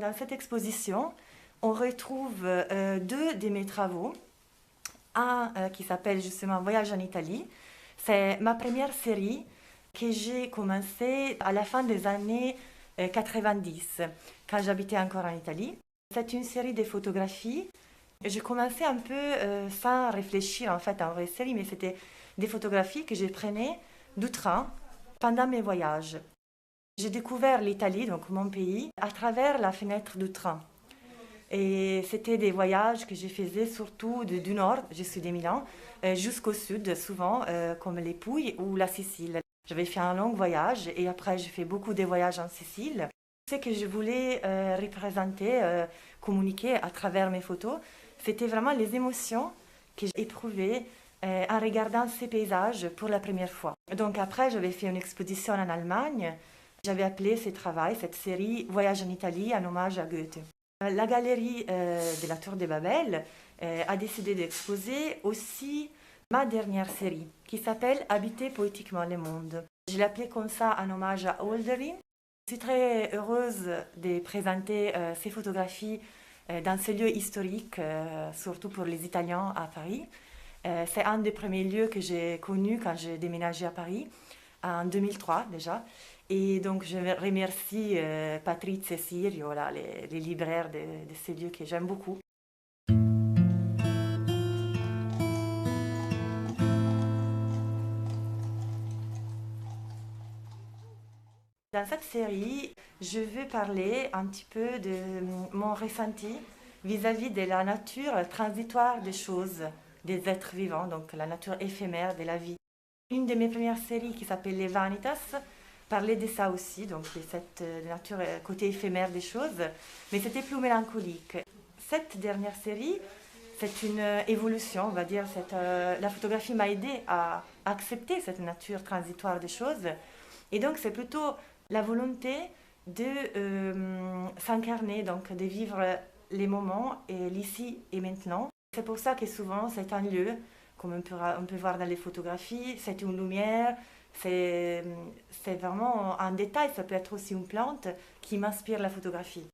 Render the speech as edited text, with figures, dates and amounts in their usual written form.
Dans cette exposition, on retrouve deux de mes travaux. Un qui s'appelle justement Voyage en Italie. C'est ma première série que j'ai commencée à la fin des années 90, quand j'habitais encore en Italie. C'est une série de photographies. J'ai commencé un peu sans réfléchir en fait à une vraie série, mais c'était des photographies que je prenais du train pendant mes voyages. J'ai découvert l'Italie, donc mon pays, à travers la fenêtre du train. Et c'était des voyages que je faisais surtout du nord, je suis de Milan, jusqu'au sud, souvent, comme les Pouilles ou la Sicile. J'avais fait un long voyage et après j'ai fait beaucoup de voyages en Sicile. Ce que je voulais représenter, communiquer à travers mes photos, c'était vraiment les émotions que j'ai éprouvées en regardant ces paysages pour la première fois. Donc après, j'avais fait une exposition en Allemagne. J'avais appelé ce travail, cette série Voyage en Italie, en hommage à Goethe. La galerie de la Tour de Babel a décidé d'exposer aussi ma dernière série, qui s'appelle Habiter poétiquement le monde. Je l'ai appelée comme ça en hommage à Hölderlin. Je suis très heureuse de présenter ces photographies dans ce lieu historique, surtout pour les Italiens à Paris. C'est un des premiers lieux que j'ai connu quand j'ai déménagé à Paris, en 2003 déjà. Et donc je remercie Patrizia et Sirio, là, les libraires de ces lieux que j'aime beaucoup. Dans cette série, je veux parler un petit peu de mon ressenti vis-à-vis de la nature transitoire des choses, des êtres vivants, donc la nature éphémère de la vie. Une de mes premières séries qui s'appelle Les Vanitas parlait de ça aussi, donc de cette nature, côté éphémère des choses, mais c'était plus mélancolique. Cette dernière série, c'est une évolution, on va dire. La photographie m'a aidé à accepter cette nature transitoire des choses. Et donc, c'est plutôt la volonté de s'incarner, donc de vivre les moments et l'ici et maintenant. C'est pour ça que souvent, c'est un lieu, comme on peut voir dans les photographies, c'est une lumière, c'est vraiment un détail, ça peut être aussi une plante qui m'inspire la photographie.